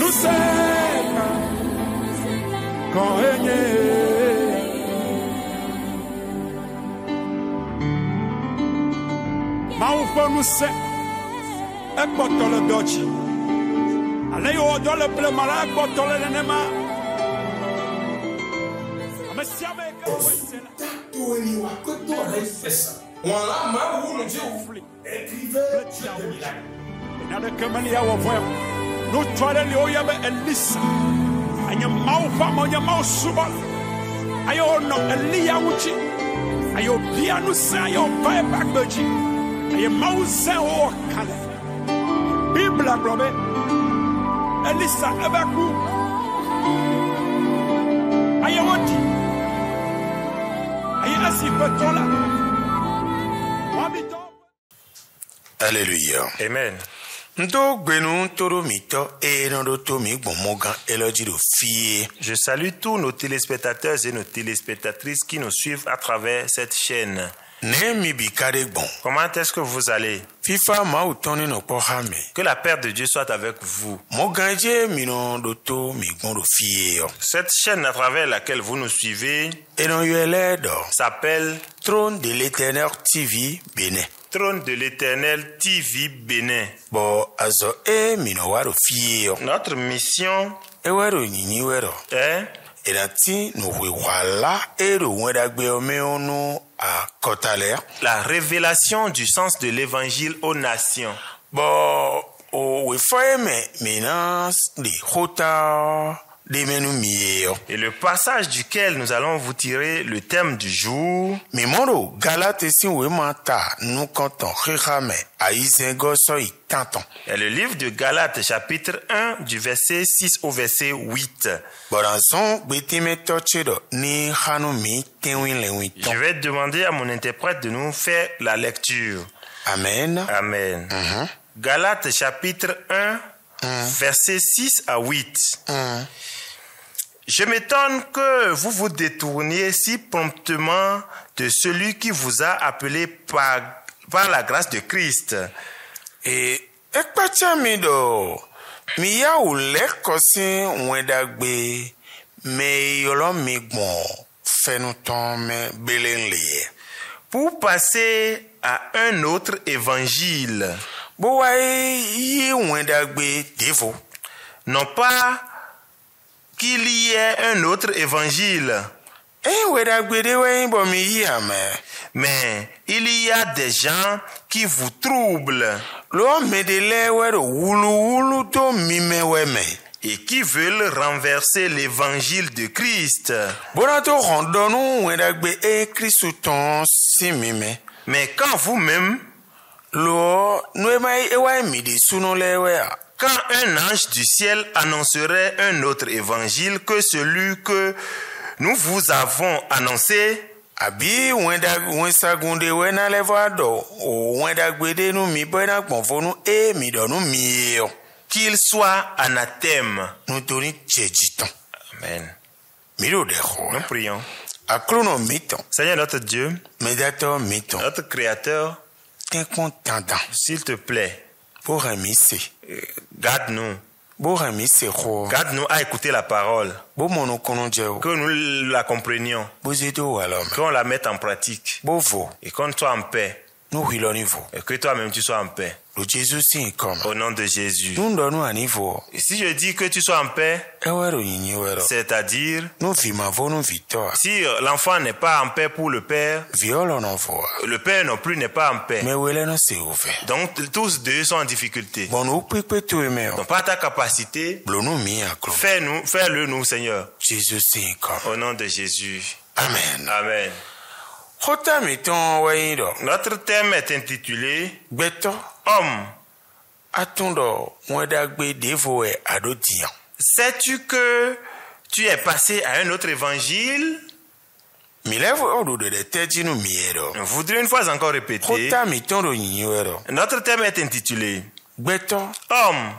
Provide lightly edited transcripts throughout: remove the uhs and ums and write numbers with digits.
nous c'est quand Maufo nous c'est un bottle de doji. Allez au dans le bleu malade bottle de nema. Nous toilets au yabe Elisa. Anya maufa monya mausuba. Ayo no Elia uchi. Ayo bia nous c'est ayo vai back doji. Ayo mause o kale. Bible brobe. Elisa ebaku. Ayo wati. Ayo asi petola. Alléluia. Amen. Je salue tous nos téléspectateurs et nos téléspectatrices qui nous suivent à travers cette chaîne. Comment est-ce que vous allez? Que la paix de Dieu soit avec vous. Cette chaîne à travers laquelle vous nous suivez s'appelle Trône de l'Éternel TV Bénin. Trône de l'Éternel TV Bénin. Notre mission est la révélation du sens de l'évangile aux nations. Et le passage duquel nous allons vous tirer le thème du jour est le livre de Galates chapitre 1 du verset 6 au verset 8. Je vais demander à mon interprète de nous faire la lecture. Amen. Amen. Galates chapitre 1 verset 6 à 8. Je m'étonne que vous vous détourniez si promptement de celui qui vous a appelé par la grâce de Christ. Et pour passer à un autre évangile. Non pas qu'il y ait un autre évangile, mais il y a des gens qui vous troublent et qui veulent renverser l'évangile de Christ. Mais quand vous-même, quand un ange du ciel annoncerait un autre évangile que celui que nous vous avons annoncé, qu'il soit anathème. Amen. Nous prions. Seigneur notre Dieu, notre Créateur, s'il te plaît, garde-nous. Garde-nous à écouter la parole. Que nous la comprenions. Qu'on la mette en pratique. Et qu'on soit en paix. Et que toi-même tu sois en paix. Au nom de Jésus. Et si je dis que tu sois en paix, c'est-à-dire si l'enfant n'est pas en paix pour le père, le père non plus n'est pas en paix. Donc tous deux sont en difficulté. Donc par ta capacité, fais-le nous, Seigneur. Au nom de Jésus. Amen. Amen. Notre thème est intitulé Homme. Sais-tu que tu es passé à un autre évangile? Je voudrais une fois encore répéter. Notre thème est intitulé Homme.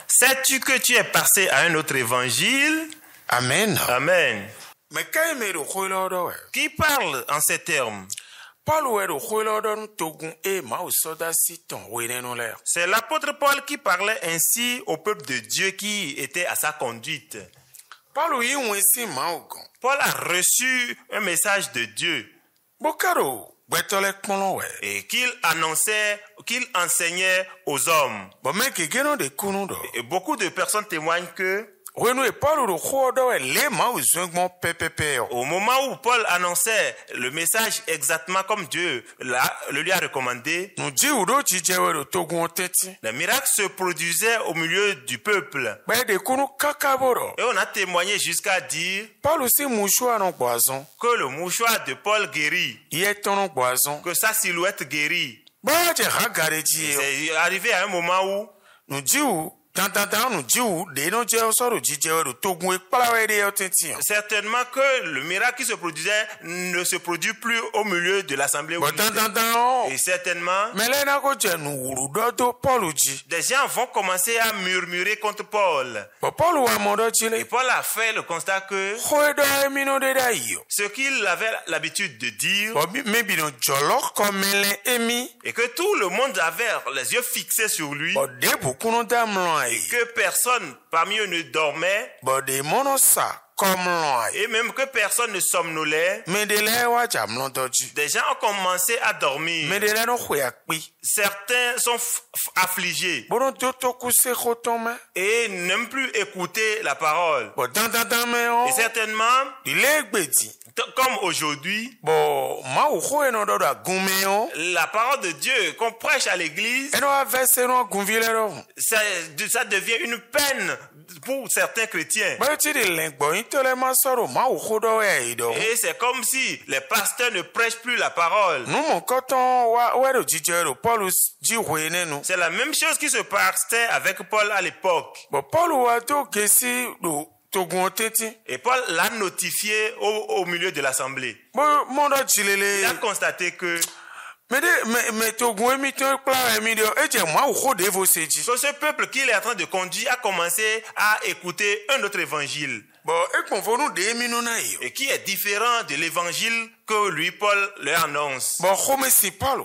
Sais-tu que tu es passé à un autre évangile? Amen. Amen. Qui parle en ces termes? C'est l'apôtre Paul qui parlait ainsi au peuple de Dieu qui était à sa conduite. Paul a reçu un message de Dieu et qu'il annonçait, qu'il enseignait aux hommes. Et beaucoup de personnes témoignent que au moment où Paul annonçait le message exactement comme Dieu le lui a recommandé, le miracle se produisait au milieu du peuple. Et on a témoigné jusqu'à dire que le mouchoir de Paul guérit, que sa silhouette guérit. C'est arrivé à un moment où certainement que le miracle qui se produisait ne se produit plus au milieu de l'assemblée. Et certainement, des gens vont commencer à murmurer contre Paul. Et Paul a fait le constat que ce qu'il avait l'habitude de dire, et que tout le monde avait les yeux fixés sur lui, et que personne parmi eux ne dormait, et même que personne ne somnolait, des gens ont commencé à dormir. Certains sont affligés et n'aiment plus écouter la parole. Et certainement, comme aujourd'hui, la parole de Dieu qu'on prêche à l'église, ça devient une peine pour certains chrétiens. Et c'est comme si les pasteurs ne prêchent plus la parole. C'est la même chose qui se passait avec Paul à l'époque. Et Paul l'a notifié au milieu de l'assemblée. Il a constaté que ce peuple qu'il est en train de conduire a commencé à écouter un autre évangile, et qui est différent de l'évangile que lui, Paul, leur annonce.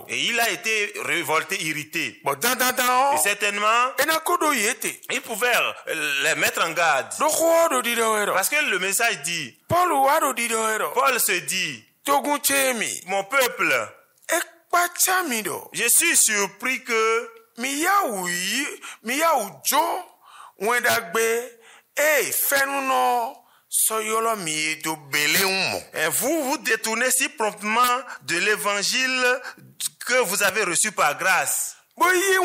Et il a été révolté, irrité. Et certainement, il pouvait les mettre en garde. Parce que le message dit, Paul se dit, mon peuple, je suis surpris que et vous vous détournez si promptement de l'évangile que vous avez reçu par grâce. Et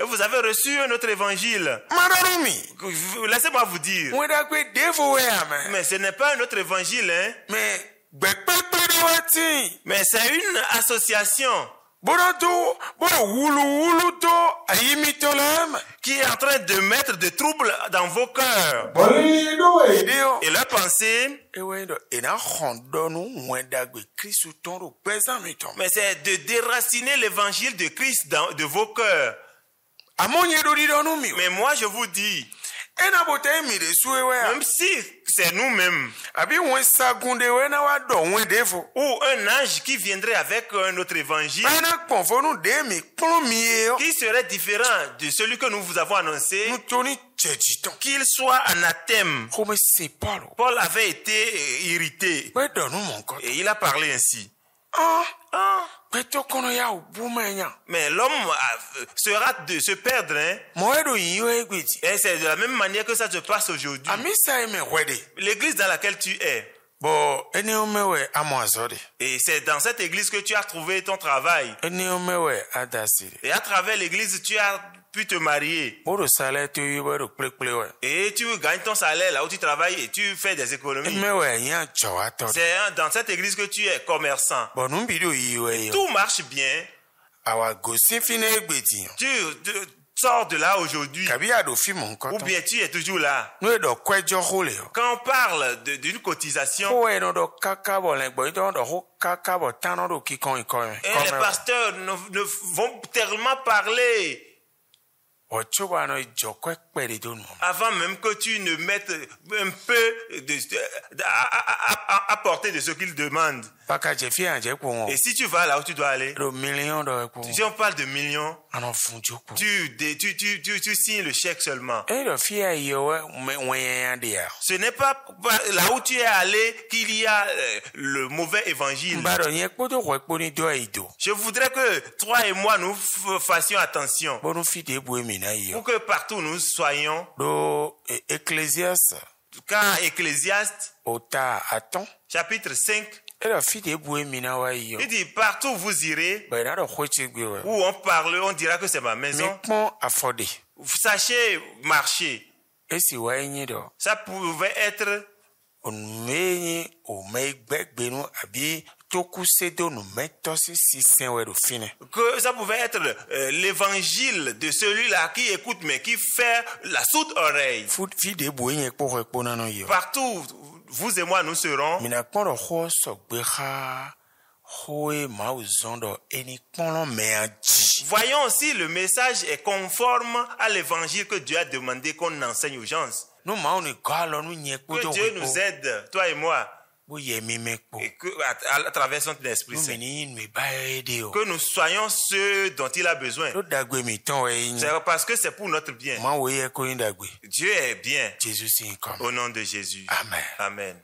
vous avez reçu un autre évangile. Laissez-moi vous dire. Mais ce n'est pas un autre évangile, hein? Mais c'est une association qui est en train de mettre des troubles dans vos cœurs et leurs pensées. Mais c'est de déraciner l'évangile de Christ de vos cœurs. Mais moi je vous dis, même si c'est nous-mêmes, ou un ange qui viendrait avec un autre évangile qui serait différent de celui que nous vous avons annoncé, qu'il soit anathème. Paul avait été irrité et il a parlé ainsi. Mais l'homme sera de se perdre, hein? Et c'est de la même manière que ça se passe aujourd'hui. L'église dans laquelle tu es, et c'est dans cette église que tu as trouvé ton travail, et à travers l'église tu as pu te marier, et tu gagnes ton salaire là où tu travailles et tu fais des économies. C'est dans cette église que tu es commerçant. Tout marche bien. Tu sors de là aujourd'hui, ou bien tu es toujours là. Quand on parle d'une cotisation, et les pasteurs ne vont tellement parler Avant même que tu ne mettes un peu à portée de ce qu'il demande. Et si tu vas là où tu dois aller, si on parle de millions, tu signes le chèque seulement. Ce n'est pas là où tu es allé qu'il y a le mauvais évangile. Je voudrais que toi et moi nous fassions attention pour que partout nous soyons. Car Ecclésiaste chapitre 5, il dit partout où vous irez, où on parle, on dira que c'est ma maison. Sachez marcher. Ça pouvait être que ça pouvait être l'évangile de celui-là qui écoute mais qui fait la sourde oreille. Partout, vous et moi, nous serons. Voyons si le message est conforme à l'évangile que Dieu a demandé qu'on enseigne aux gens. Que Dieu nous aide, toi et moi. Et que, à travers son esprit saint, que nous soyons ceux dont il a besoin. C'est parce que c'est pour notre bien. Dieu est bien. Au nom de Jésus. Amen. Amen.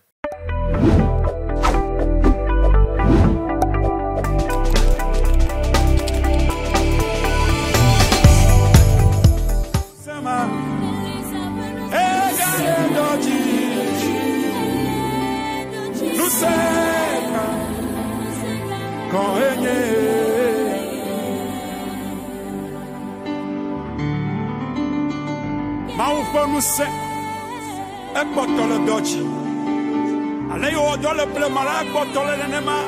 Nous c'est un bottle d'ochi. Allez au dos le bleu malade, bottle de nema.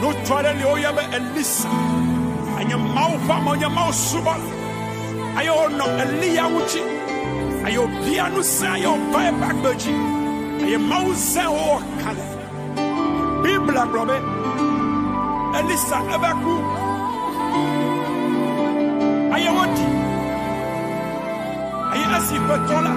Nous toilets les oyabes et lisse. Aïe, maufa, mon yamau subal. Aïe, no, Elia Uchi. Aïe, bien nous c'est, aïe, paye back budget. Aïe, mausa, oh, kale. Bible à globe. Elissa, ebaku. Aïe, oti. Aïe, assis, petola.